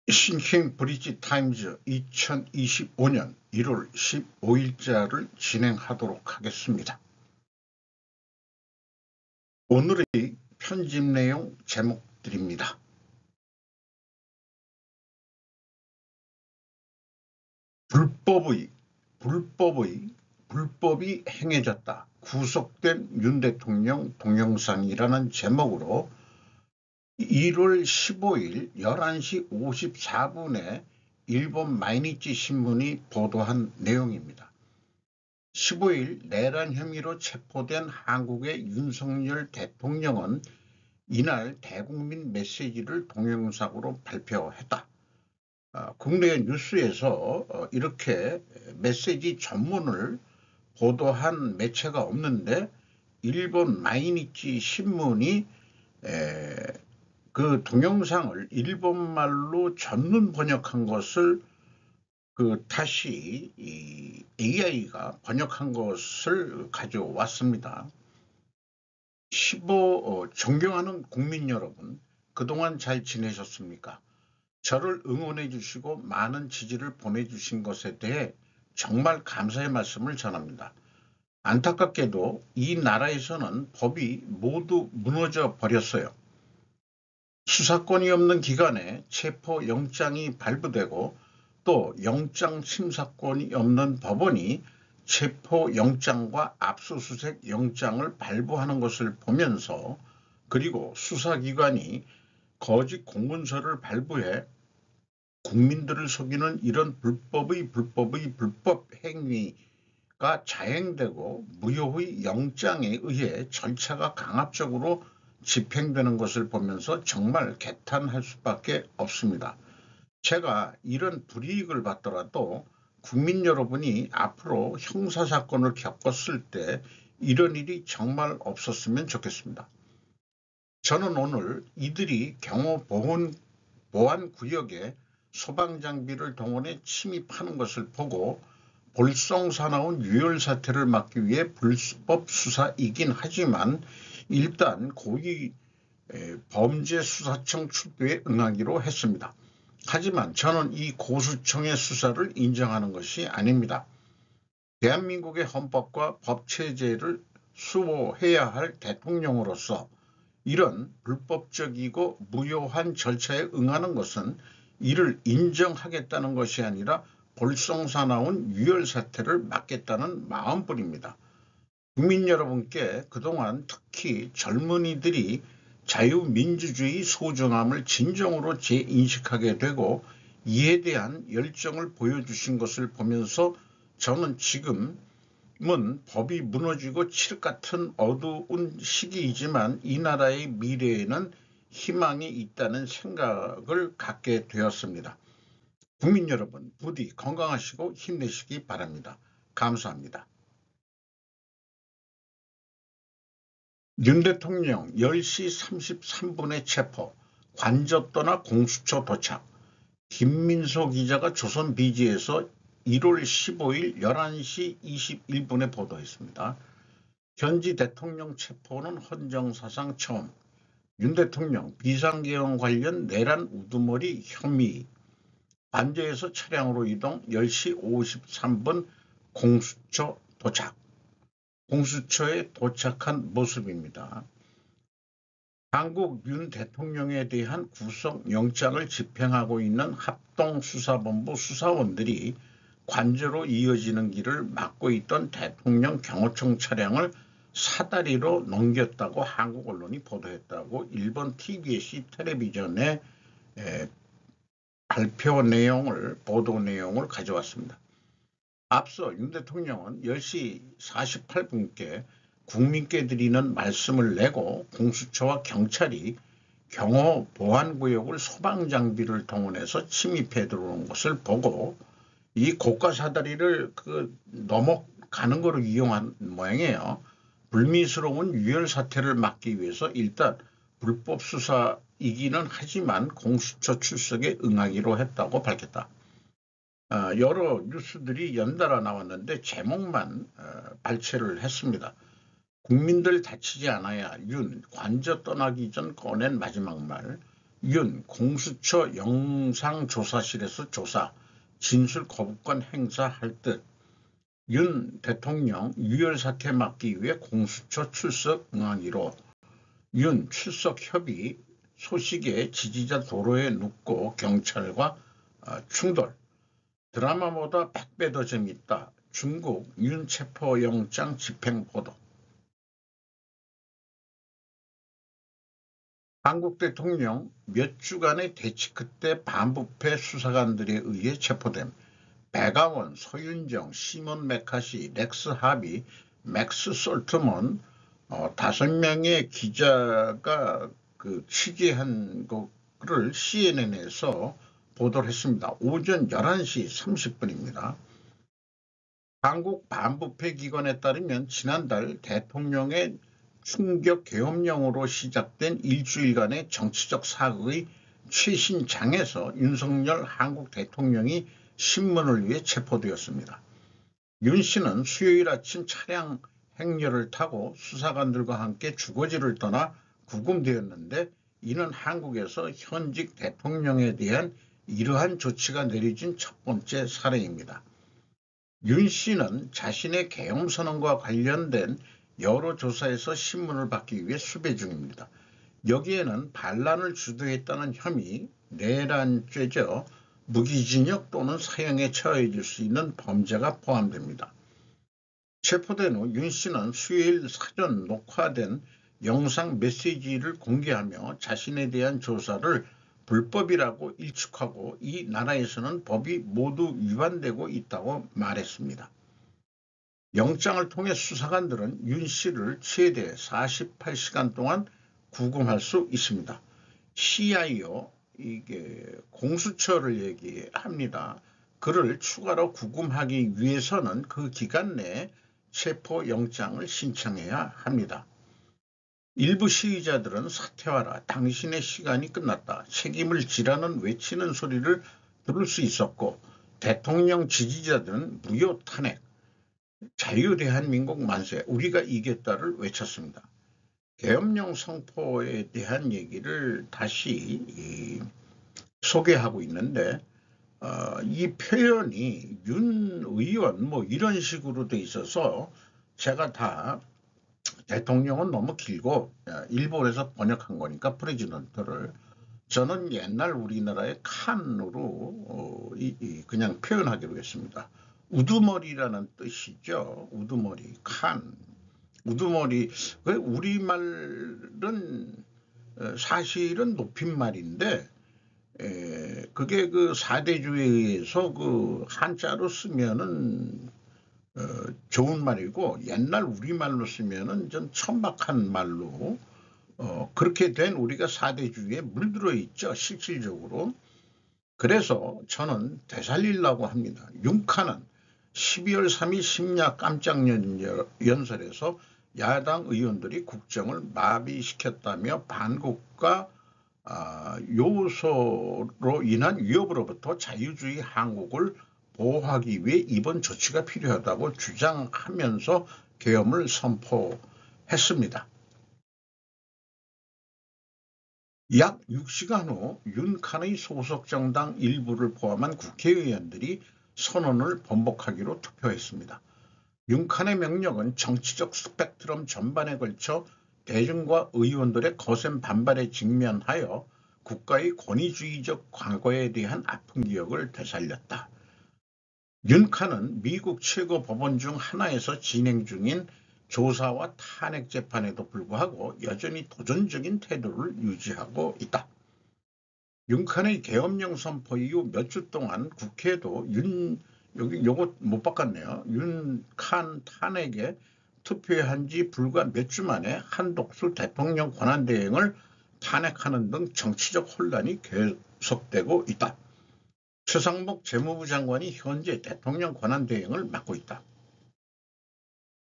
싱킹 브리지 타임즈 2025년 1월 15일자를 진행하도록 하겠습니다. 오늘의 편집 내용 제목들입니다. 불법이 행해졌다. 구속된 윤 대통령 동영상이라는 제목으로 1월 15일 11시 54분에 일본 마이니치 신문이 보도한 내용입니다. 15일 내란 혐의로 체포된 한국의 윤석열 대통령은 이날 대국민 메시지를 동영상으로 발표했다. 국내 뉴스에서 이렇게 메시지 전문을 보도한 매체가 없는데 일본 마이니치 신문이 그 동영상을 일본말로 전문 번역한 것을 다시 AI가 번역한 것을 가져왔습니다. 존경하는 국민 여러분, 그동안 잘 지내셨습니까? 저를 응원해 주시고 많은 지지를 보내주신 것에 대해 정말 감사의 말씀을 전합니다. 안타깝게도 이 나라에서는 법이 모두 무너져 버렸어요. 수사권이 없는 기관에 체포영장이 발부되고 또 영장 심사권이 없는 법원이 체포영장과 압수수색 영장을 발부하는 것을 보면서, 그리고 수사기관이 거짓 공문서를 발부해 국민들을 속이는 이런 불법 행위가 자행되고 무효의 영장에 의해 절차가 강압적으로 집행되는 것을 보면서 정말 개탄할 수밖에 없습니다. 제가 이런 불이익을 받더라도 국민 여러분이 앞으로 형사사건을 겪었을 때 이런 일이 정말 없었으면 좋겠습니다. 저는 오늘 이들이 경호 보안구역에 소방장비를 동원해 침입하는 것을 보고 볼썽사나운 유혈사태를 막기 위해 불법 수사이긴 하지만 일단 고위 범죄수사청 출두에 응하기로 했습니다. 하지만 저는 이 고수청의 수사를 인정하는 것이 아닙니다. 대한민국의 헌법과 법체제를 수호해야 할 대통령으로서 이런 불법적이고 무효한 절차에 응하는 것은 이를 인정하겠다는 것이 아니라 볼썽사나운 유혈사태를 막겠다는 마음뿐입니다. 국민 여러분께 그동안 특히 젊은이들이 자유민주주의 소중함을 진정으로 재인식하게 되고 이에 대한 열정을 보여주신 것을 보면서 저는 지금은 법이 무너지고 칠흑 같은 어두운 시기이지만 이 나라의 미래에는 희망이 있다는 생각을 갖게 되었습니다. 국민 여러분, 부디 건강하시고 힘내시기 바랍니다. 감사합니다. 윤 대통령 10시 33분에 체포, 관저 떠나 공수처 도착. 김민소 기자가 조선비지에서 1월 15일 11시 21분에 보도했습니다. 현지 대통령 체포는 헌정사상 처음. 윤 대통령 비상계엄 관련 내란 우두머리 혐의. 관저에서 차량으로 이동 10시 53분 공수처 도착. 공수처에 도착한 모습입니다. 한국 윤 대통령에 대한 구속영장을 집행하고 있는 합동수사본부 수사원들이 관저로 이어지는 길을 막고 있던 대통령 경호청 차량을 사다리로 넘겼다고 한국 언론이 보도했다고 일본 TBS 텔레비전의 보도 내용을 가져왔습니다. 앞서 윤 대통령은 10시 48분께 국민께 드리는 말씀을 내고 공수처와 경찰이 경호 보안구역을 소방장비를 동원해서 침입해 들어오는 것을 보고 이 고가 사다리를 넘어가는 것을 이용한 모양이에요. 불미스러운 유혈 사태를 막기 위해서 일단 불법 수사이기는 하지만 공수처 출석에 응하기로 했다고 밝혔다. 여러 뉴스들이 연달아 나왔는데 제목만 발췌를 했습니다. 국민들 다치지 않아야 윤 관저 떠나기 전 꺼낸 마지막 말. 윤 공수처 영상조사실에서 조사, 진술 거부권 행사할 듯. 윤 대통령 유혈 사태 막기 위해 공수처 출석 응하기로. 윤 출석 협의 소식에 지지자 도로에 눕고 경찰과 충돌. 드라마보다 100배 더 재밌다. 중국 윤 체포영장 집행 보도. 한국 대통령 몇 주간의 대치크 때 반부패 수사관들에 의해 체포됨. 백아원, 소윤정, 시몬 메카시, 렉스 하비, 맥스 솔트먼 5명의 기자가 취재한 거를 CNN에서 보도를 했습니다. 오전 11시 30분입니다. 한국 반부패 기관에 따르면 지난달 대통령의 충격 계엄령으로 시작된 일주일간의 정치적 사극의 최신장에서 윤석열 한국 대통령이 신문을 위해 체포되었습니다. 윤 씨는 수요일 아침 차량 행렬을 타고 수사관들과 함께 주거지를 떠나 구금되었는데, 이는 한국에서 현직 대통령에 대한 이러한 조치가 내려진 첫 번째 사례입니다. 윤 씨는 자신의 계엄 선언과 관련된 여러 조사에서 신문을 받기 위해 수배 중입니다. 여기에는 반란을 주도했다는 혐의, 내란죄죠. 무기징역 또는 사형에 처해질 수 있는 범죄가 포함됩니다. 체포된 후 윤 씨는 수요일 사전 녹화된 영상 메시지를 공개하며 자신에 대한 조사를 불법이라고 일축하고 이 나라에서는 법이 모두 위반되고 있다고 말했습니다. 영장을 통해 수사관들은 윤 씨를 최대 48시간 동안 구금할 수 있습니다. CIO, 이게 공수처를 얘기합니다. 그를 추가로 구금하기 위해서는 그 기간 내에 체포영장을 신청해야 합니다. 일부 시위자들은 사퇴하라, 당신의 시간이 끝났다, 책임을 지라는 외치는 소리를 들을 수 있었고, 대통령 지지자들은 무효 탄핵, 자유대한민국 만세, 우리가 이겼다를 외쳤습니다. 계엄령 선포에 대한 얘기를 다시 소개하고 있는데, 이 표현이 윤 의원 이런 식으로 돼 있어서 제가 다 대통령은 너무 길고 일본에서 번역한 거니까 프레지던트를 저는 옛날 우리나라의 칸으로 그냥 표현하기로 했습니다. 우두머리라는 뜻이죠. 우두머리, 칸. 우두머리, 우리말은 사실은 높임말인데, 그게 그 사대주에 의해서 한자로 쓰면은 좋은 말이고, 옛날 우리말로 쓰면은 좀 천박한 말로 그렇게 된 우리가 사대주의에 물들어 있죠, 실질적으로. 그래서 저는 되살리려고 합니다. 윤카는 12월 3일 심야 깜짝 연설에서 야당 의원들이 국정을 마비시켰다며 반국가 요소로 인한 위협으로부터 자유주의 한국을 보호하기 위해 이번 조치가 필요하다고 주장하면서 계엄을 선포했습니다. 약 6시간 후 윤칸의 소속 정당 일부를 포함한 국회의원들이 선언을 번복하기로 투표했습니다. 윤칸의 명령은 정치적 스펙트럼 전반에 걸쳐 대중과 의원들의 거센 반발에 직면하여 국가의 권위주의적 과거에 대한 아픈 기억을 되살렸다. 윤칸은 미국 최고 법원 중 하나에서 진행 중인 조사와 탄핵 재판에도 불구하고 여전히 도전적인 태도를 유지하고 있다. 윤칸의 계엄령 선포 이후 몇 주 동안 국회도 요거 못 바꿨네요. 윤칸 탄핵에 투표한 지 불과 몇 주 만에 한독수 대통령 권한대행을 탄핵하는 등 정치적 혼란이 계속되고 있다. 최상목 재무부 장관이 현재 대통령 권한대행을 맡고 있다.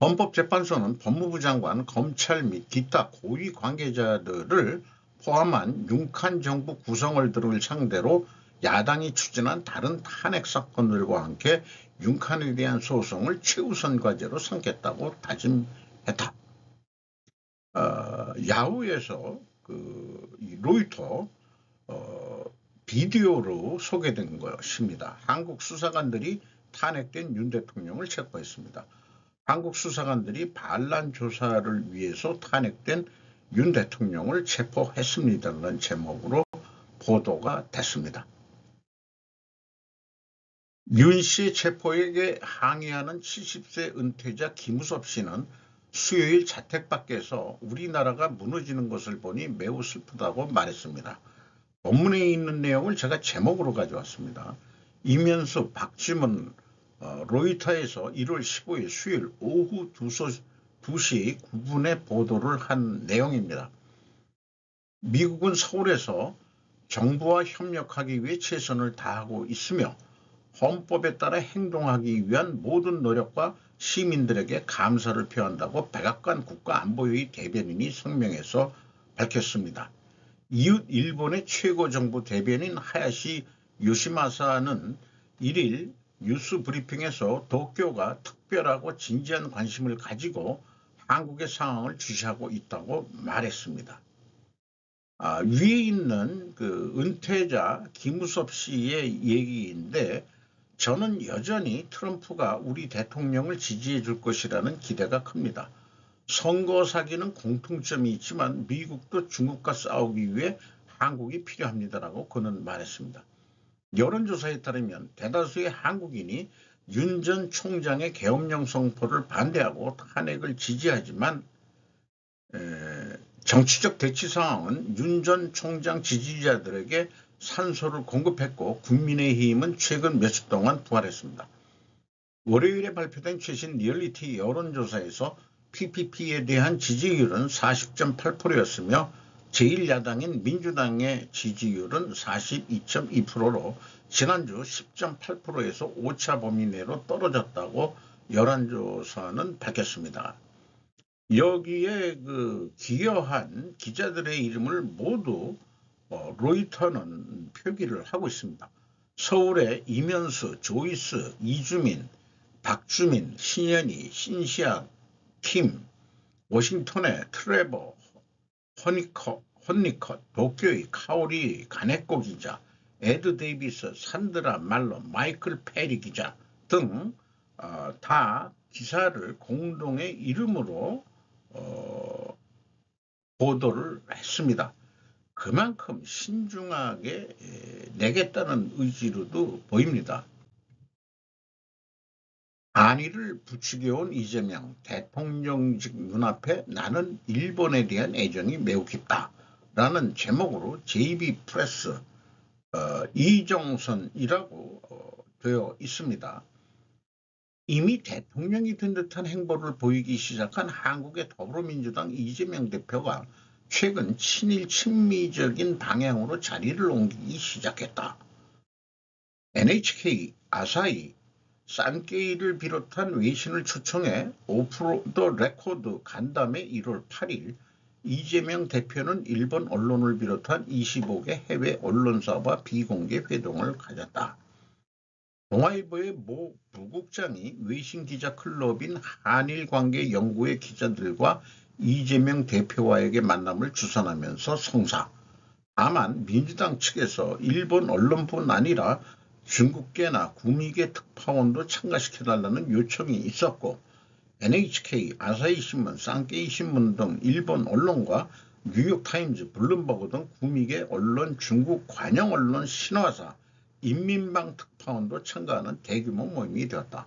헌법재판소는 법무부 장관, 검찰 및 기타 고위 관계자들을 포함한 윤칸 정부 구성원들을 상대로 야당이 추진한 다른 탄핵 사건들과 함께 윤칸에 대한 소송을 최우선 과제로 삼겠다고 다짐했다. 야후에서 로이터 비디오로 소개된 것입니다. 한국 수사관들이 탄핵된 윤 대통령을 체포했습니다. 한국 수사관들이 반란 조사를 위해서 탄핵된 윤 대통령을 체포했습니다라는 제목으로 보도가 됐습니다. 윤 씨의 체포에게 항의하는 70세 은퇴자 김우섭 씨는 수요일 자택 밖에서 우리나라가 무너지는 것을 보니 매우 슬프다고 말했습니다. 본문에 있는 내용을 제가 제목으로 가져왔습니다. 이면수, 박지문, 로이터에서 1월 15일 수요일 오후 2시 9분에 보도를 한 내용입니다. 미국은 서울에서 정부와 협력하기 위해 최선을 다하고 있으며 헌법에 따라 행동하기 위한 모든 노력과 시민들에게 감사를 표한다고 백악관 국가안보회의 대변인이 성명에서 밝혔습니다. 이웃 일본의 최고 정부 대변인 하야시 요시마사는 1일 뉴스 브리핑에서 도쿄가 특별하고 진지한 관심을 가지고 한국의 상황을 주시하고 있다고 말했습니다. 위에 있는 그 은퇴자 김우섭 씨의 얘기인데 저는 여전히 트럼프가 우리 대통령을 지지해 줄 것이라는 기대가 큽니다. 선거 사기는 공통점이 있지만 미국도 중국과 싸우기 위해 한국이 필요합니다라고 그는 말했습니다. 여론조사에 따르면 대다수의 한국인이 윤 전 총장의 계엄령 선포를 반대하고 탄핵을 지지하지만 정치적 대치 상황은 윤 전 총장 지지자들에게 산소를 공급했고 국민의힘은 최근 몇 주 동안 부활했습니다. 월요일에 발표된 최신 리얼리티 여론조사에서 PPP에 대한 지지율은 40.8%였으며 제1야당인 민주당의 지지율은 42.2%로 지난주 10.8%에서 오차 범위 내로 떨어졌다고 여론조사는 밝혔습니다. 여기에 기여한 기자들의 이름을 모두 로이터는 표기를 하고 있습니다. 서울의 이면수, 조이스, 이주민, 박주민, 신현희, 신시아, 킴, 워싱턴의 트레버, 헌니컷, 도쿄의 카오리 가네코 기자, 에드 데이비스, 산드라 말론, 마이클 페리 기자 등 다 기사를 공동의 이름으로 보도를 했습니다. 그만큼 신중하게 내겠다는 의지로도 보입니다. 안위를 부추겨온 이재명 대통령직 눈앞에 나는 일본에 대한 애정이 매우 깊다라는 제목으로 JB프레스 이정선이라고 되어 있습니다. 이미 대통령이 된 듯한 행보를 보이기 시작한 한국의 더불어민주당 이재명 대표가 최근 친일 친미적인 방향으로 자리를 옮기기 시작했다. NHK, 아사히, 싼케이를 비롯한 외신을 초청해 오프 더 레코드 간담회 1월 8일 이재명 대표는 일본 언론을 비롯한 25개 해외 언론사와 비공개 회동을 가졌다. 동아일보의 모 부국장이 외신기자클럽인 한일관계연구회 기자들과 이재명 대표와에게 만남을 주선하면서 성사. 다만 민주당 측에서 일본 언론뿐 아니라 중국계나 구미계 특파원도 참가시켜달라는 요청이 있었고 NHK, 아사히신문, 쌍케이신문 등 일본 언론과 뉴욕타임즈, 블룸버그 등 구미계 언론, 중국 관영 언론, 신화사, 인민방 특파원도 참가하는 대규모 모임이 되었다.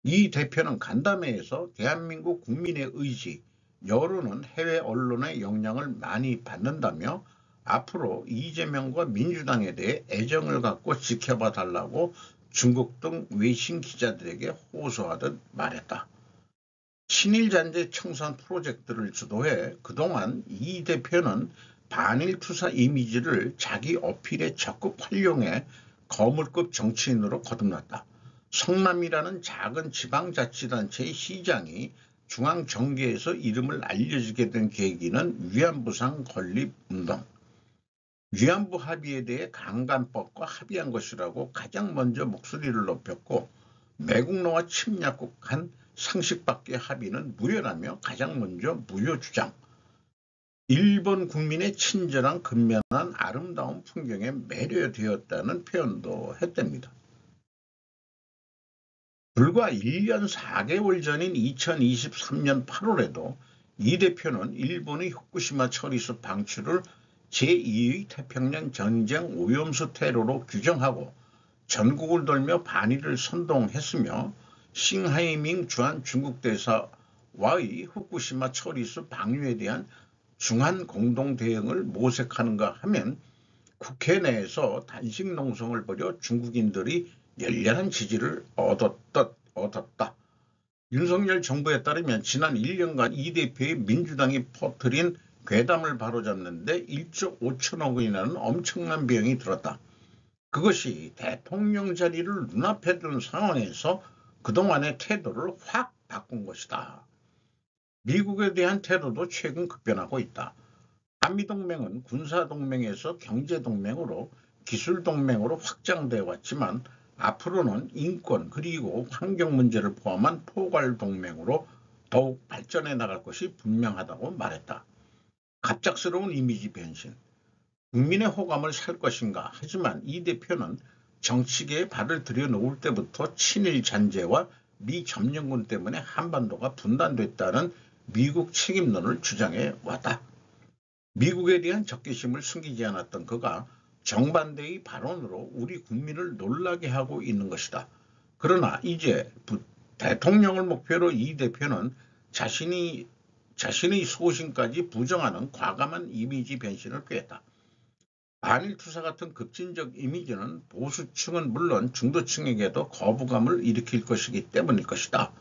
이 대표는 간담회에서 대한민국 국민의 의지, 여론은 해외 언론의 영향을 많이 받는다며 앞으로 이재명과 민주당에 대해 애정을 갖고 지켜봐 달라고 중국 등 외신 기자들에게 호소하듯 말했다. 친일잔재 청산 프로젝트를 주도해 그동안 이 대표는 반일 투사 이미지를 자기 어필에 적극 활용해 거물급 정치인으로 거듭났다. 성남이라는 작은 지방자치단체의 시장이 중앙정계에서 이름을 알려지게 된 계기는 위안부상 건립운동. 위안부 합의에 대해 강간법과 합의한 것이라고 가장 먼저 목소리를 높였고 매국노와 침략국 간 상식밖의 합의는 무효라며 가장 먼저 무효 주장. 일본 국민의 친절한 근면한 아름다운 풍경에 매료되었다는 표현도 했답니다. 불과 1년 4개월 전인 2023년 8월에도 이 대표는 일본의 후쿠시마 처리수 방출을 제2의 태평양 전쟁 오염수 테러로 규정하고 전국을 돌며 반의를 선동했으며 싱하이밍 주한 중국 대사와의 후쿠시마 처리수 방류에 대한 중한 공동 대응을 모색하는가 하면 국회 내에서 단식 농성을 벌여 중국인들이 열렬한 지지를 얻었다. 윤석열 정부에 따르면 지난 1년간 이 대표의 민주당이 퍼뜨린 괴담을 바로잡는데 1조 5천억 원이라는 엄청난 비용이 들었다. 그것이 대통령 자리를 눈앞에 둔 상황에서 그동안의 태도를 확 바꾼 것이다. 미국에 대한 태도도 최근 급변하고 있다. 한미동맹은 군사동맹에서 경제동맹으로 기술동맹으로 확장되어 왔지만 앞으로는 인권 그리고 환경 문제를 포함한 포괄동맹으로 더욱 발전해 나갈 것이 분명하다고 말했다. 갑작스러운 이미지 변신, 국민의 호감을 살 것인가. 하지만 이 대표는 정치계에 발을 들여놓을 때부터 친일 잔재와 미 점령군 때문에 한반도가 분단됐다는 미국 책임론을 주장해 왔다. 미국에 대한 적개심을 숨기지 않았던 그가 정반대의 발언으로 우리 국민을 놀라게 하고 있는 것이다. 그러나 이제 대통령을 목표로 이 대표는 자신의 소신까지 부정하는 과감한 이미지 변신을 꾀했다. 반일 투사 같은 급진적 이미지는 보수층은 물론 중도층에게도 거부감을 일으킬 것이기 때문일 것이다.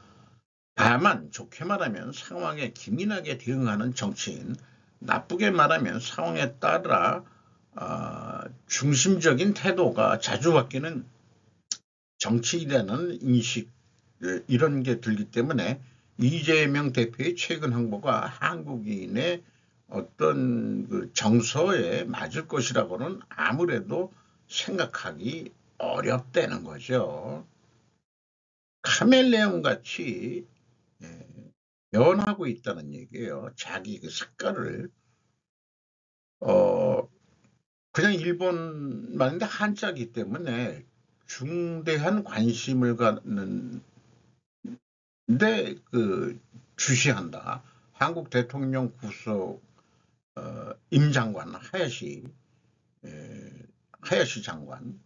다만 좋게 말하면 상황에 기민하게 대응하는 정치인, 나쁘게 말하면 상황에 따라 중심적인 태도가 자주 바뀌는 정치인이라는 인식, 이런 게 들기 때문에 이재명 대표의 최근 행보가 한국인의 어떤 그 정서에 맞을 것이라고는 아무래도 생각하기 어렵다는 거죠. 카멜레온 같이 변하고 있다는 얘기예요. 자기 그 색깔을 그냥 일본말인데 한자기 때문에 중대한 관심을 갖는데 주시한다. 한국 대통령 구속 임장관 하야시 장관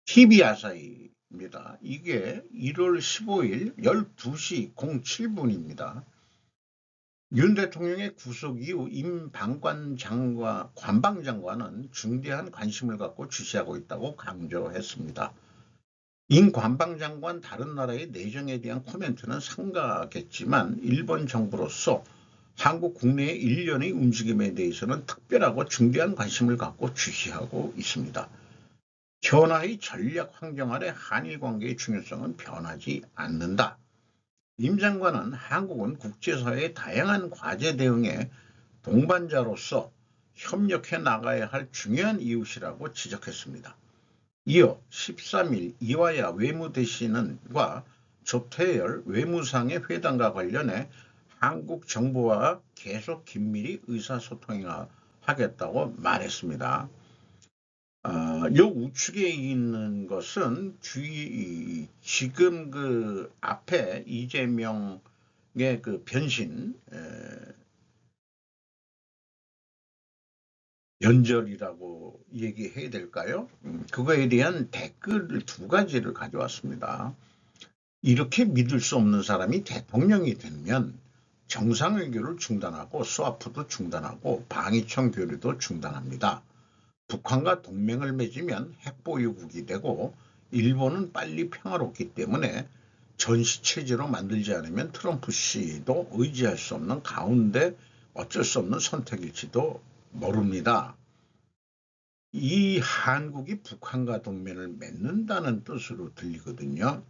TV 아사히입니다. 이게 1월 15일 12시 07분입니다. 윤 대통령의 구속 이후 임 관방장관은 중대한 관심을 갖고 주시하고 있다고 강조했습니다. 임 관방장관 다른 나라의 내정에 대한 코멘트는 삼가겠지만 일본 정부로서 한국 국내의 일련의 움직임에 대해서는 특별하고 중대한 관심을 갖고 주시하고 있습니다. 현아의 전략 환경 아래 한일 관계의 중요성은 변하지 않는다. 임 장관은 한국은 국제사회의 다양한 과제 대응에 동반자로서 협력해 나가야 할 중요한 이웃이라고 지적했습니다. 이어 13일 이화야 외무대신과 조태열 외무상의 회담과 관련해 한국 정부와 계속 긴밀히 의사소통하겠다고 말했습니다. 요 우측에 있는 것은 지금 그 앞에 이재명의 그 변신 연설이라고 얘기해야 될까요? 그거에 대한 댓글 두 가지를 가져왔습니다. 이렇게 믿을 수 없는 사람이 대통령이 되면 정상외교를 중단하고 스와프도 중단하고 방위청 교류도 중단합니다. 북한과 동맹을 맺으면 핵보유국이 되고 일본은 빨리 평화롭기 때문에 전시체제로 만들지 않으면 트럼프 씨도 의지할 수 없는 가운데 어쩔 수 없는 선택일지도 모릅니다. 이 한국이 북한과 동맹을 맺는다는 뜻으로 들리거든요.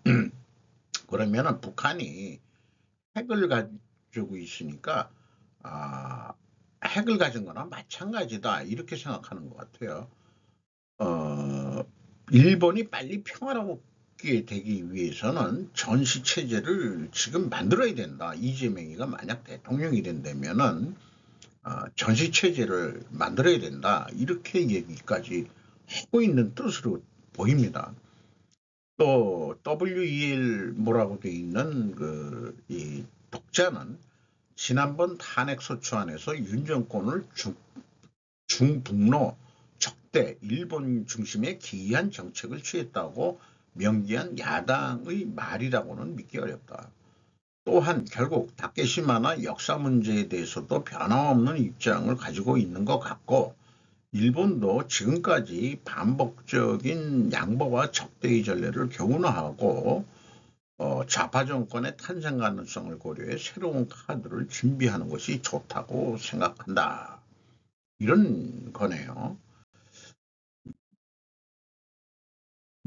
그러면 북한이 핵을 가지고 있으니까 핵을 가진 거나 마찬가지다 이렇게 생각하는 것 같아요. 일본이 빨리 평화롭고 있게 되기 위해서는 전시체제를 지금 만들어야 된다. 이재명이가 만약 대통령이 된다면은 전시체제를 만들어야 된다. 이렇게 얘기까지 하고 있는 뜻으로 보입니다. 또 WEL 뭐라고 되어 있는 이 독자는 지난번 탄핵소추안에서 윤 정권을 중북로 적대 일본 중심의 기이한 정책을 취했다고 명기한 야당의 말이라고는 믿기 어렵다. 또한 결국 다케시마나 역사 문제에 대해서도 변함없는 입장을 가지고 있는 것 같고, 일본도 지금까지 반복적인 양보와 적대의 전례를 교훈화하고 좌파 정권의 탄생 가능성을 고려해 새로운 카드를 준비하는 것이 좋다고 생각한다. 이런 거네요.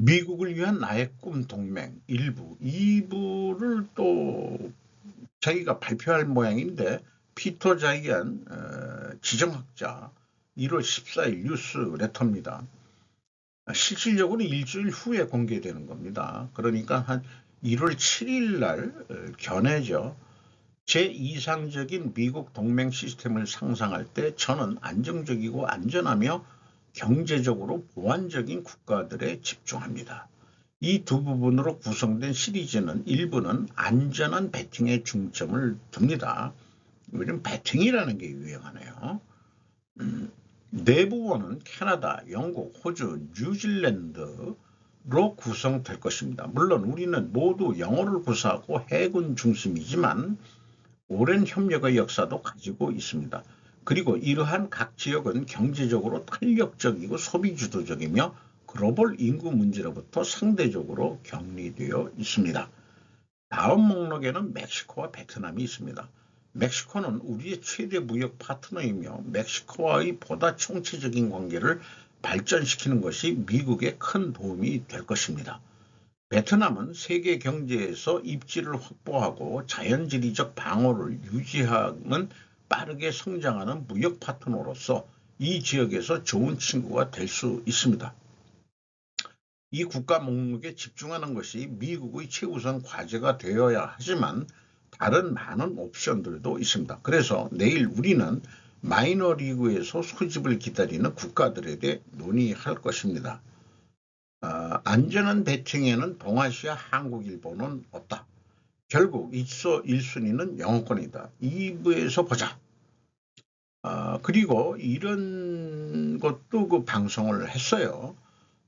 미국을 위한 나의 꿈 동맹 1부, 2부를 또 자기가 발표할 모양인데, 피터 자이안 지정학자 1월 14일 뉴스 레터입니다. 실질적으로 일주일 후에 공개되는 겁니다. 그러니까 한 1월 7일 날 견해죠. 제2상적인 미국 동맹 시스템을 상상할 때 저는 안정적이고 안전하며 경제적으로 보완적인 국가들에 집중합니다. 이 두 부분으로 구성된 시리즈는 일부는 안전한 베팅에 중점을 둡니다. 요즘 베팅이라는 게 유행하네요. 내부원은 캐나다, 영국, 호주, 뉴질랜드로 구성될 것입니다. 물론 우리는 모두 영어를 구사하고 해군 중심이지만 오랜 협력의 역사도 가지고 있습니다. 그리고 이러한 각 지역은 경제적으로 탄력적이고 소비주도적이며 글로벌 인구 문제로부터 상대적으로 격리되어 있습니다. 다음 목록에는 멕시코와 베트남이 있습니다. 멕시코는 우리의 최대 무역 파트너이며 멕시코와의 보다 총체적인 관계를 발전시키는 것이 미국에 큰 도움이 될 것입니다. 베트남은 세계 경제에서 입지를 확보하고 자연지리적 방어를 유지하는 빠르게 성장하는 무역 파트너로서 이 지역에서 좋은 친구가 될 수 있습니다. 이 국가 목록에 집중하는 것이 미국의 최우선 과제가 되어야 하지만 다른 많은 옵션들도 있습니다. 그래서 내일 우리는 마이너리그에서 소집을 기다리는 국가들에 대해 논의할 것입니다. 안전한 베팅에는 동아시아, 한국, 일본은 없다. 결국 1순위는 영어권이다. 2부에서 보자. 그리고 이런 것도 그 방송을 했어요.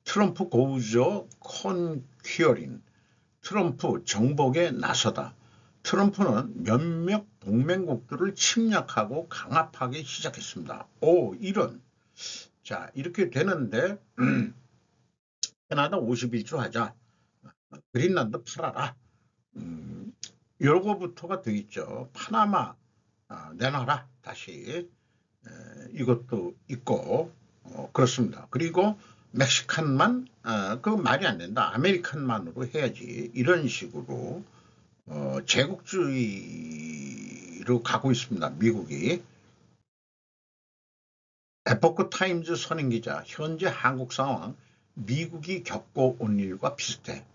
트럼프 고우저 컨퀴어링. 트럼프 정복에 나서다. 트럼프는 몇몇 동맹국들을 침략하고 강압하기 시작했습니다. 이런. 자, 이렇게 되는데 캐나다 51조 하자. 그린란드 팔아라. 요거부터가 돼 있죠. 파나마 내놔라. 다시. 이것도 있고 그렇습니다. 그리고 멕시칸만 그거 말이 안 된다. 아메리칸만으로 해야지. 이런 식으로 제국주의로 가고 있습니다. 미국이. 에포크 타임즈 선임기자, 현재 한국 상황 미국이 겪고 온 일과 비슷해.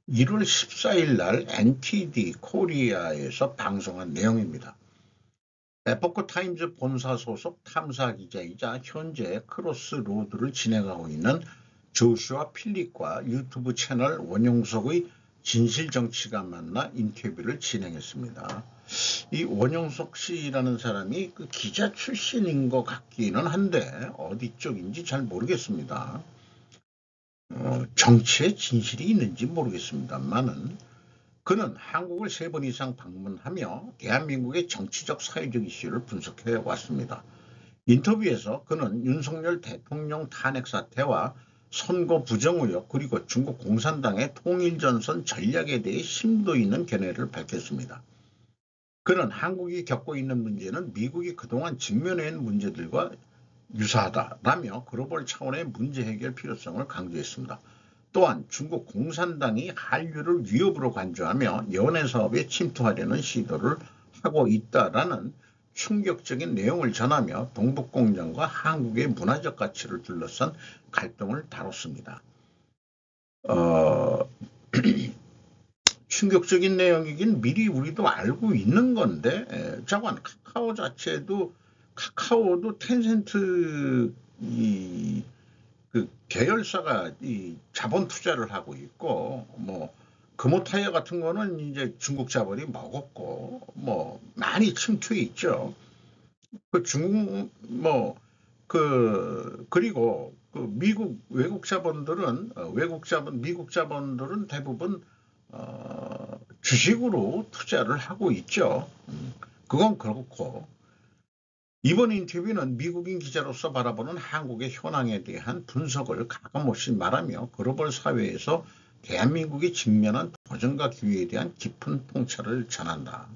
1월 14일 날 NTD 코리아에서 방송한 내용입니다. 에포크 타임즈 본사 소속 탐사 기자이자 현재 크로스로드를 진행하고 있는 조슈아 필립과 유튜브 채널 원용석의 진실정치가 만나 인터뷰를 진행했습니다. 이 원용석 씨라는 사람이 그 기자 출신인 것 같기는 한데 어디 쪽인지 잘 모르겠습니다. 정치에 진실이 있는지 모르겠습니다만은 그는 한국을 3번 이상 방문하며 대한민국의 정치적 사회적 이슈를 분석해 왔습니다. 인터뷰에서 그는 윤석열 대통령 탄핵 사태와 선거 부정 의혹 그리고 중국 공산당의 통일전선 전략에 대해 심도 있는 견해를 밝혔습니다. 그는 한국이 겪고 있는 문제는 미국이 그동안 직면해온 문제들과 유사하다라며 글로벌 차원의 문제 해결 필요성을 강조했습니다. 또한 중국 공산당이 한류를 위협으로 간주하며 연예 사업에 침투하려는 시도를 하고 있다라는 충격적인 내용을 전하며 동북공정과 한국의 문화적 가치를 둘러싼 갈등을 다뤘습니다. 충격적인 내용이긴 미리 우리도 알고 있는 건데, 자관 카카오도 텐센트 그 계열사가 이 자본 투자를 하고 있고, 뭐 금호타이어 같은 거는 이제 중국 자본이 먹었고, 뭐 많이 침투해 있죠. 그 중국 그리고 그 미국 외국 자본들은 미국 자본들은 대부분 주식으로 투자를 하고 있죠. 그건 그렇고, 이번 인터뷰는 미국인 기자로서 바라보는 한국의 현황에 대한 분석을 가감없이 말하며 글로벌 사회에서 대한민국이 직면한 도전과 기회에 대한 깊은 통찰을 전한다.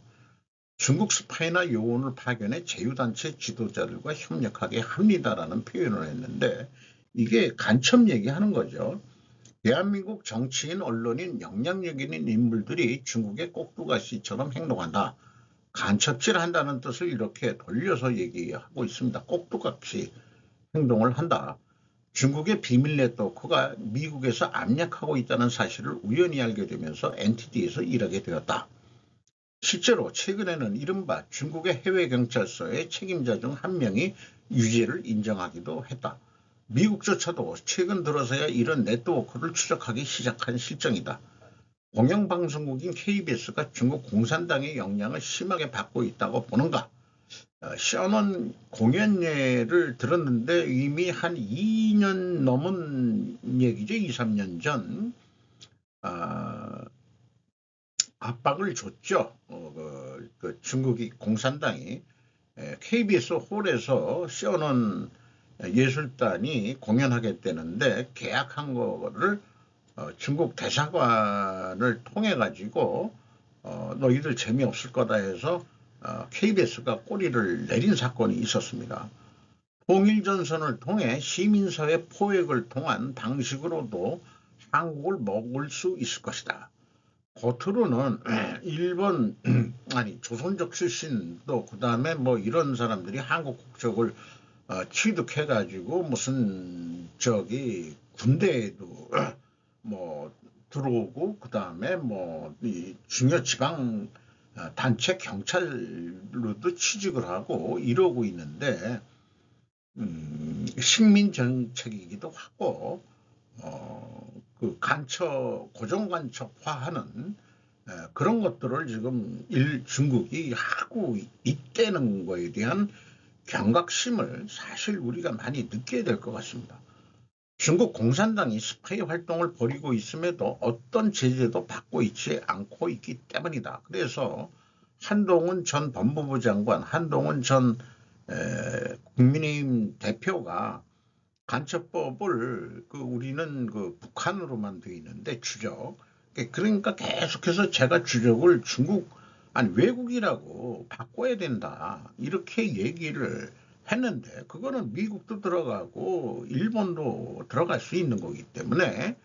중국 스파이나 요원을 파견해 제휴단체 지도자들과 협력하게 합니다라는 표현을 했는데, 이게 간첩 얘기하는 거죠. 대한민국 정치인, 언론인, 영향력 있는 인물들이 중국의 꼭두가시처럼 행동한다. 간첩질 한다는 뜻을 이렇게 돌려서 얘기하고 있습니다. 꼭두각시 행동을 한다. 중국의 비밀 네트워크가 미국에서 압력하고 있다는 사실을 우연히 알게 되면서 NTD에서 일하게 되었다. 실제로 최근에는 이른바 중국의 해외경찰서의 책임자 중 한 명이 유죄를 인정하기도 했다. 미국조차도 최근 들어서야 이런 네트워크를 추적하기 시작한 실정이다. 공영방송국인 KBS가 중국 공산당의 영향을 심하게 받고 있다고 보는가? 셔먼 공연 예를 들었는데 이미 한 2년 넘은 얘기죠. 2, 3년 전 압박을 줬죠. 그 중국이 공산당이 KBS 홀에서 셔먼 예술단이 공연하겠다는데 계약한 거를 중국 대사관을 통해 가지고 너희들 재미없을 거다 해서 KBS가 꼬리를 내린 사건이 있었습니다. 통일전선을 통해 시민사회 포획을 통한 방식으로도 한국을 먹을 수 있을 것이다. 겉으로는 일본 조선족 출신도 그다음에 뭐 이런 사람들이 한국 국적을 취득해 가지고 무슨 군대에도 뭐 들어오고, 그다음에 뭐 이 중요 지방 단체 경찰로도 취직을 하고 이러고 있는데, 식민 정책이기도 하고 그 고정 간첩화하는 그런 것들을 지금 중국이 하고 있다는 거에 대한 경각심을 사실 우리가 많이 느껴야 될 것 같습니다. 중국 공산당이 스파이 활동을 벌이고 있음에도 어떤 제재도 받고 있지 않고 있기 때문이다. 그래서 한동훈 전 법무부 장관, 한동훈 전 국민의힘 대표가 간첩법을 우리는 북한으로만 돼 있는데 추적. 그러니까 계속해서 제가 추적을 외국이라고 바꿔야 된다. 이렇게 얘기를 했는데, 그거는 미국도 들어가고 일본도 들어갈 수 있는 거기 때문에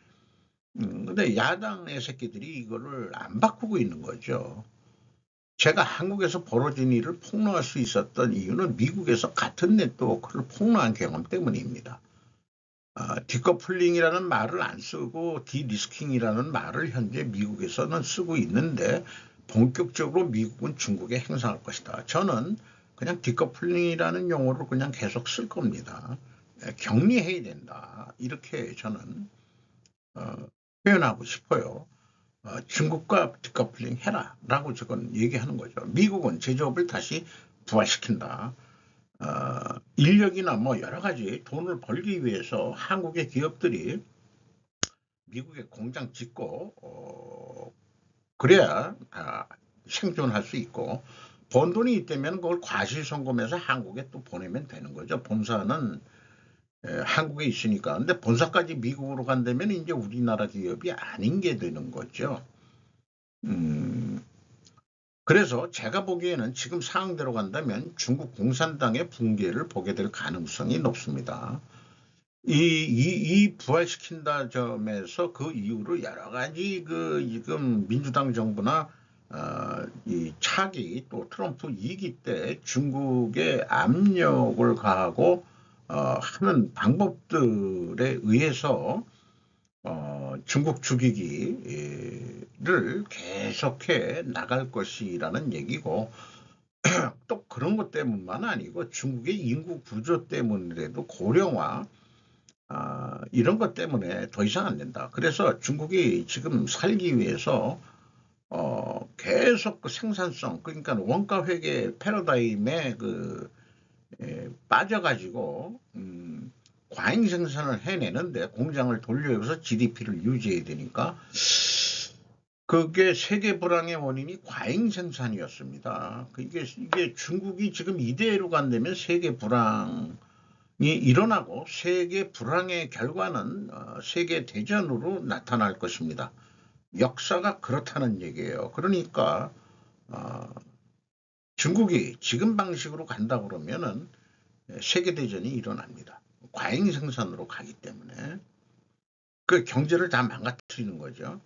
근데 야당의 새끼들이 이거를 안 바꾸고 있는 거죠. 제가 한국에서 벌어진 일을 폭로할 수 있었던 이유는 미국에서 같은 네트워크를 폭로한 경험 때문입니다. 디커플링이라는 말을 안 쓰고 디리스킹이라는 말을 현재 미국에서는 쓰고 있는데, 본격적으로 미국은 중국에 행상할 것이다. 저는 그냥 디커플링이라는 용어를 그냥 계속 쓸 겁니다. 격리해야 된다. 이렇게 저는 표현하고 싶어요. 중국과 디커플링 해라 라고 저건 얘기하는 거죠. 미국은 제조업을 다시 부활시킨다. 인력이나 뭐 여러 가지 돈을 벌기 위해서 한국의 기업들이 미국에 공장 짓고 그래야 생존할 수 있고, 번 돈이 있다면 그걸 과실송금해서 한국에 또 보내면 되는 거죠. 본사는 한국에 있으니까. 근데 본사까지 미국으로 간다면 이제 우리나라 기업이 아닌 게 되는 거죠. 그래서 제가 보기에는 지금 상황대로 간다면 중국 공산당의 붕괴를 보게 될 가능성이 높습니다. 이 부활시킨다 점에서 그 이후로 여러 가지 지금 민주당 정부나 이 차기 또 트럼프 2기 때 중국에 압력을 가하고 하는 방법들에 의해서 중국 죽이기를 계속해 나갈 것이라는 얘기고, 또 그런 것 때문만 아니고 중국의 인구 구조 때문이라도 고령화 이런 것 때문에 더 이상 안 된다. 그래서 중국이 지금 살기 위해서 계속 그 생산성, 그러니까 원가 회계 패러다임에 빠져가지고 과잉 생산을 해내는데 공장을 돌려서 GDP를 유지해야 되니까 그게 세계 불황의 원인이 과잉 생산이었습니다. 이게 중국이 지금 이대로 간다면 세계 불황이 일어나고 세계 불황의 결과는 세계 대전으로 나타날 것입니다. 역사가 그렇다는 얘기예요. 그러니까 중국이 지금 방식으로 간다 그러면은 세계 대전이 일어납니다. 과잉 생산으로 가기 때문에 그 경제를 다 망가뜨리는 거죠.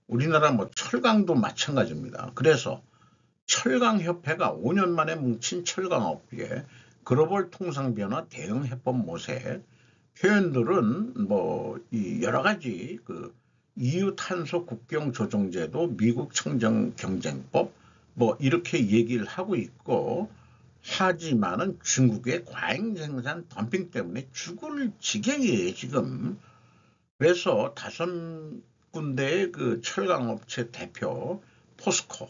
우리나라 뭐 철강도 마찬가지입니다. 그래서 철강협회가 5년 만에 뭉친 철강업계 글로벌 통상변화 대응 해법 모색 표현들은 뭐 여러 가지 EU 탄소 국경 조정제도, 미국 청정 경쟁법 뭐 이렇게 얘기를 하고 있고, 하지만은 중국의 과잉 생산 덤핑 때문에 죽을 지경이에요 지금. 그래서 5군데의 그 철강업체 대표 포스코,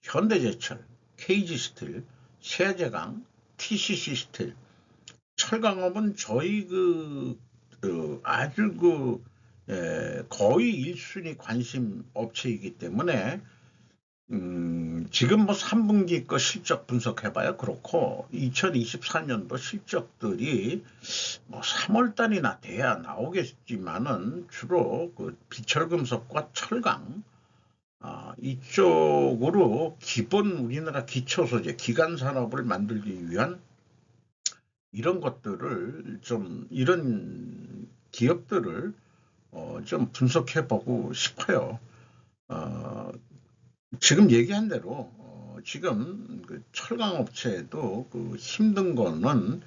현대제철, KG스틸, 세제강, TCC스틸, 철강업은 저희 아주 거의 1순위 관심 업체이기 때문에 지금 뭐 3분기 거 실적 분석해봐야 그렇고 2024년도 실적들이 뭐 3월달이나 돼야 나오겠지만은 주로 비철금속과 철강 이쪽으로 기본 우리나라 기초소재 기간산업을 만들기 위한 이런 것들을 이런 기업들을 좀 분석해보고 싶어요. 지금 얘기한 대로 지금 철강업체도 힘든 거는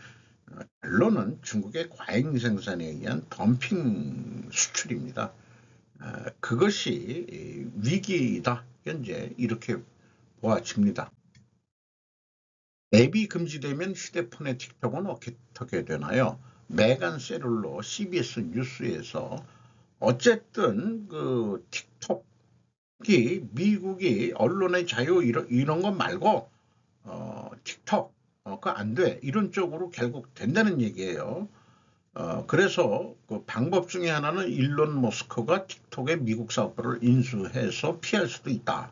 결론은 중국의 과잉 생산에 의한 덤핑 수출입니다. 그것이 위기다. 현재 이렇게 보아집니다. 앱이 금지되면 휴대폰의 틱톡은 어떻게 되나요? 메간 셀룰러 CBS 뉴스에서 어쨌든 틱톡이 미국이 언론의 자유 이런 거 말고 틱톡 그거 안 돼. 이런 쪽으로 결국 된다는 얘기예요. 그래서 그 방법 중에 하나는 일론 머스크가 틱톡의 미국 사업부를 인수해서 피할 수도 있다.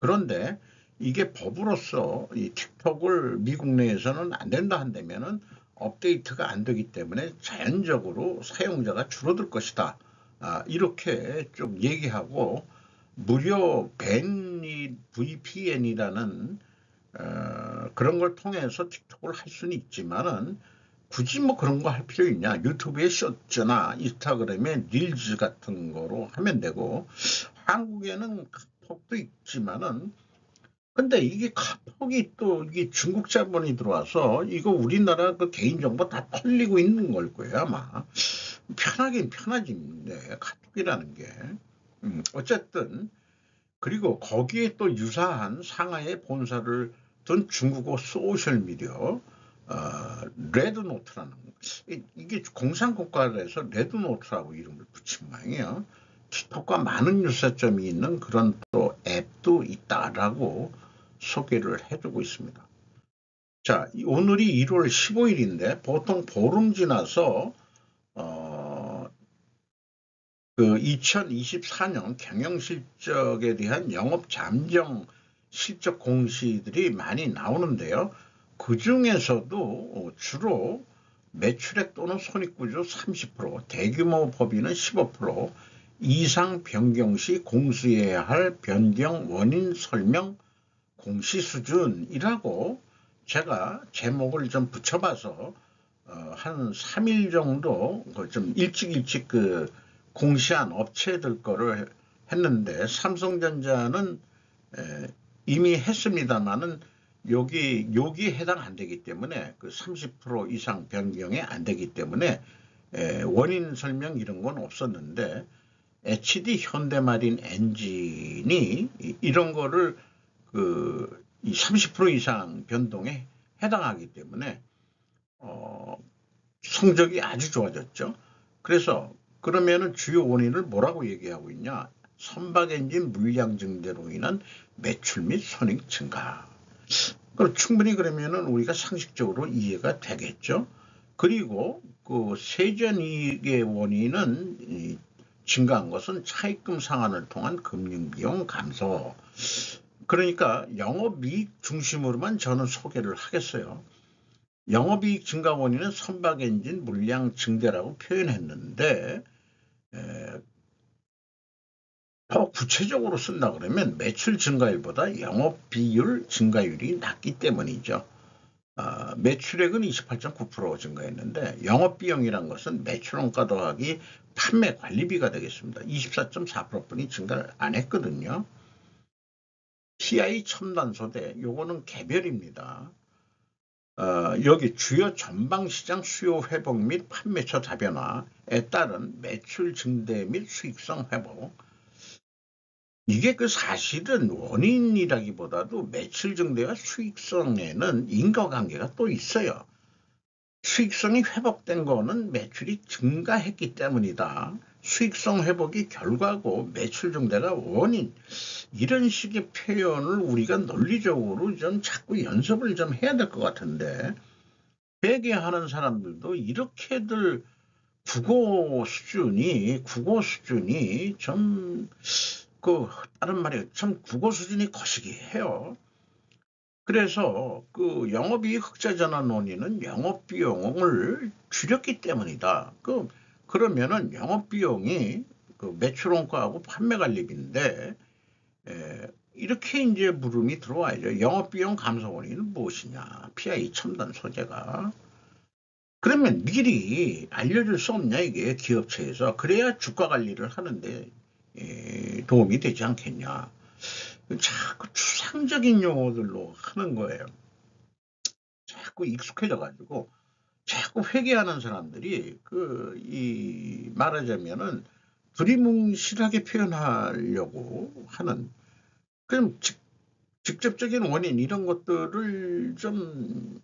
그런데 이게 법으로서 이 틱톡을 미국 내에서는 안 된다 한다면은 업데이트가 안 되기 때문에 자연적으로 사용자가 줄어들 것이다. 이렇게 좀 얘기하고 무료 VPN이라는 그런 걸 통해서 틱톡을 할 수는 있지만은 굳이 뭐 그런 거 할 필요 있냐? 유튜브에 쇼츠나 인스타그램에 릴즈 같은 거로 하면 되고, 한국에는 카톡도 있지만은 근데 이게 카톡이 또 이게 중국 자본이 들어와서 이거 우리나라 개인정보 다 털리고 있는 걸 거예요 아마. 편하긴 편하진데 카톡이라는 게. 어쨌든 그리고 거기에 또 유사한 상하이에 본사를 둔 중국어 소셜미디어 레드노트라는 이게 공산국가에서 레드노트라고 이름을 붙인 모양이에요. 틱톡과 많은 유사점이 있는 그런 또 앱도 있다라고 소개를 해주고 있습니다. 자, 오늘이 1월 15일인데 보통 보름 지나서 2024년 경영실적에 대한 영업 잠정 실적 공시들이 많이 나오는데요. 그 중에서도 주로 매출액 또는 손익구조 30%, 대규모 법인은 15% 이상 변경 시 공시해야 할 변경 원인 설명 공시 수준이라고 제가 제목을 좀 붙여봐서 한 3일 정도 좀 일찍 공시한 업체들 거를 했는데 삼성전자는 이미 했습니다만은 여기 해당 안 되기 때문에 30% 이상 변경에 안 되기 때문에 원인 설명 이런 건 없었는데 HD 현대마린 엔진이 이런 거를 이 30% 이상 변동에 해당하기 때문에 성적이 아주 좋아졌죠. 그래서 그러면은 주요 원인을 뭐라고 얘기하고 있냐? 선박 엔진 물량 증대로 인한 매출 및 손익 증가. 충분히 그러면은 우리가 상식적으로 이해가 되겠죠. 그리고 그 세전이익의 원인은 증가한 것은 차입금 상환을 통한 금융비용 감소. 그러니까 영업이익 중심으로만 저는 소개를 하겠어요. 영업이익 증가 원인은 선박 엔진 물량 증대라고 표현했는데 더 구체적으로 쓴다 그러면 매출 증가율보다 영업비율 증가율이 낮기 때문이죠. 매출액은 28.9% 증가했는데 영업비용이란 것은 매출원가 더하기 판매 관리비가 되겠습니다. 24.4%뿐이 증가를 안 했거든요. TI 첨단 소재, 요거는 개별입니다. 여기 주요 전방시장 수요 회복 및 판매처 다변화에 따른 매출 증대 및 수익성 회복. 이게 사실은 원인이라기보다도 매출 증대와 수익성에는 인과관계가 또 있어요. 수익성이 회복된 거는 매출이 증가했기 때문이다. 수익성 회복이 결과고 매출 증대가 원인. 이런 식의 표현을 우리가 논리적으로 좀 자꾸 연습을 좀 해야 될 것 같은데, 회계하는 사람들도 이렇게들 국어 수준이 좀 다른 말이에요. 참 국어 수준이 거시기해요. 그래서 영업이익 흑자 전환 원인은 영업비용을 줄였기 때문이다. 그러면은 영업비용이 매출원가하고 판매관리비인데 이렇게 이제 물음이 들어와야죠. 영업비용 감소 원인은 무엇이냐? PI 첨단 소재가. 그러면 미리 알려줄 수 없냐 이게 기업체에서. 그래야 주가 관리를 하는데 도움이 되지 않겠냐. 자꾸 추상적인 용어들로 하는 거예요. 자꾸 익숙해져가지고 자꾸 회개하는 사람들이 말하자면은 두리뭉실하게 표현하려고 하는 그럼 직접적인 원인 이런 것들을 좀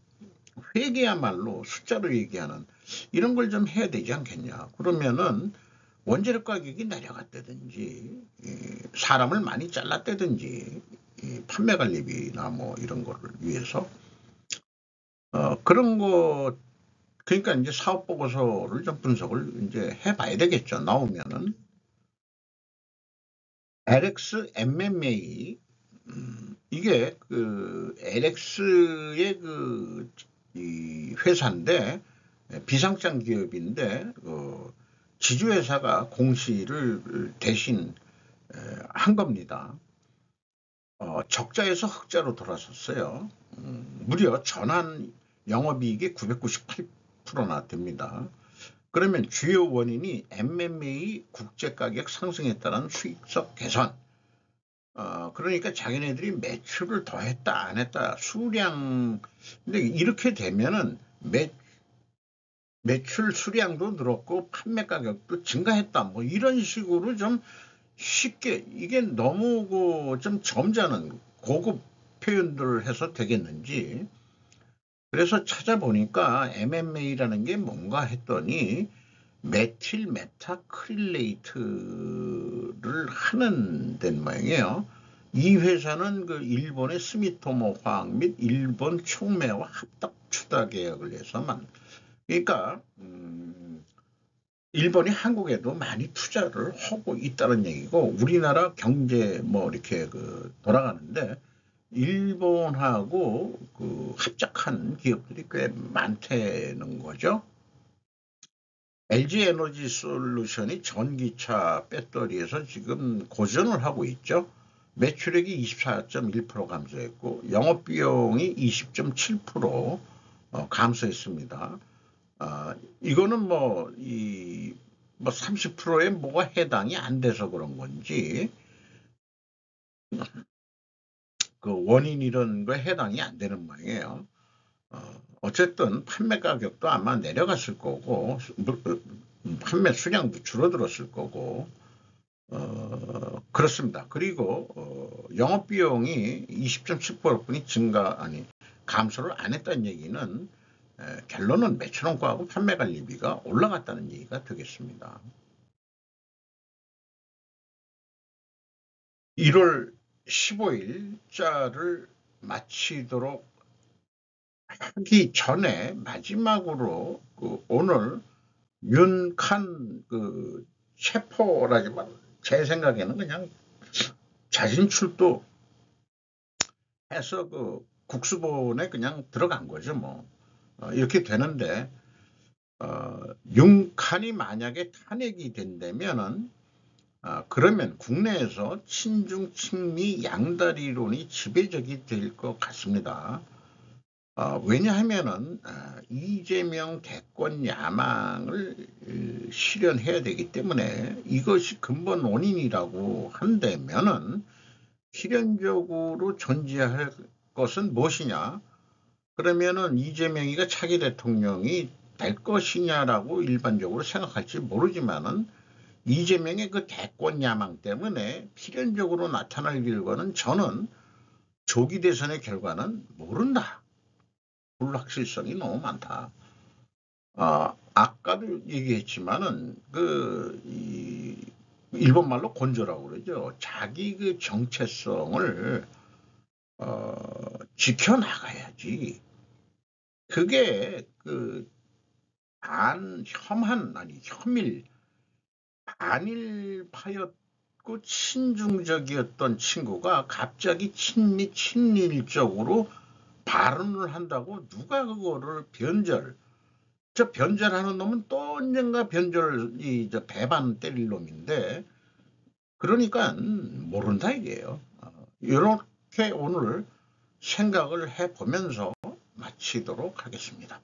회계야말로 숫자로 얘기하는 이런 걸 좀 해야 되지 않겠냐. 그러면은 원재료 가격이 내려갔다든지 사람을 많이 잘랐다든지 판매관리비나 뭐 이런 거를 위해서 그런 거 그러니까 이제 사업 보고서를 좀 분석을 이제 해봐야 되겠죠. 나오면은 LX MMA 이게 LX의 이 회사인데 비상장 기업인데 지주회사가 공시를 대신 한 겁니다. 적자에서 흑자로 돌아섰어요. 무려 전환 영업이익이 998%나 됩니다. 그러면 주요 원인이 MMA 국제가격 상승에 따른 수익성 개선. 그러니까 자기네들이 매출을 더 했다 안 했다 수량. 근데 이렇게 되면은 매출 수량도 늘었고 판매 가격도 증가했다. 뭐 이런 식으로 좀 쉽게 이게 너무 좀 점잖은 고급 표현들을 해서 되겠는지. 그래서 찾아보니까 MMA라는 게 뭔가 했더니 메틸 메타크릴레이트를 하는 데는 모양이에요. 이 회사는 일본의 스미토모 화학 및 일본 총매와 합작 추다 계약을 해서만. 그러니까 일본이 한국에도 많이 투자를 하고 있다는 얘기고 우리나라 경제 뭐 이렇게 돌아가는데 일본하고 합작한 기업들이 꽤 많다는 거죠. LG 에너지 솔루션이 전기차 배터리에서 지금 고전을 하고 있죠. 매출액이 24.1% 감소했고 영업비용이 20.7% 감소했습니다. 이거는 뭐 30%에 뭐가 해당이 안 돼서 그런 건지 원인 이런 거에 해당이 안 되는 모양이에요. 어쨌든 판매 가격도 아마 내려갔을 거고 판매 수량도 줄어들었을 거고 그렇습니다. 그리고 영업비용이 20.10%뿐이 감소를 안 했다는 얘기는 결론은 매출원가하고 판매관리비가 올라갔다는 얘기가 되겠습니다. 1월 15일자를 마치도록 하기 전에 마지막으로 오늘 윤칸 체포라지만 제 생각에는 그냥 자진 출두해서 국수본에 그냥 들어간 거죠. 뭐 이렇게 되는데 윤칸이 만약에 탄핵이 된다면은 그러면 국내에서 친중 친미 양다리론이 지배적이 될 것 같습니다. 왜냐하면은 이재명 대권 야망을 실현해야 되기 때문에 이것이 근본 원인이라고 한다면은 필연적으로 존재할 것은 무엇이냐? 그러면은 이재명이가 차기 대통령이 될 것이냐라고 일반적으로 생각할지 모르지만은 이재명의 그 대권 야망 때문에 필연적으로 나타날 결과는 저는 조기 대선의 결과는 모른다. 불확실성이 너무 많다. 아까도 얘기했지만은 일본 말로 곤조라고 그러죠. 자기 그 정체성을 지켜나가야지. 그게 혐일 반일파였고 친중적이었던 친구가 갑자기 친미 친일적으로 발언을 한다고 누가 그거를 변절하는 놈은 또 언젠가 배반 때릴 놈인데 그러니까 모른다 이게요. 이렇게 오늘 생각을 해보면서 마치도록 하겠습니다.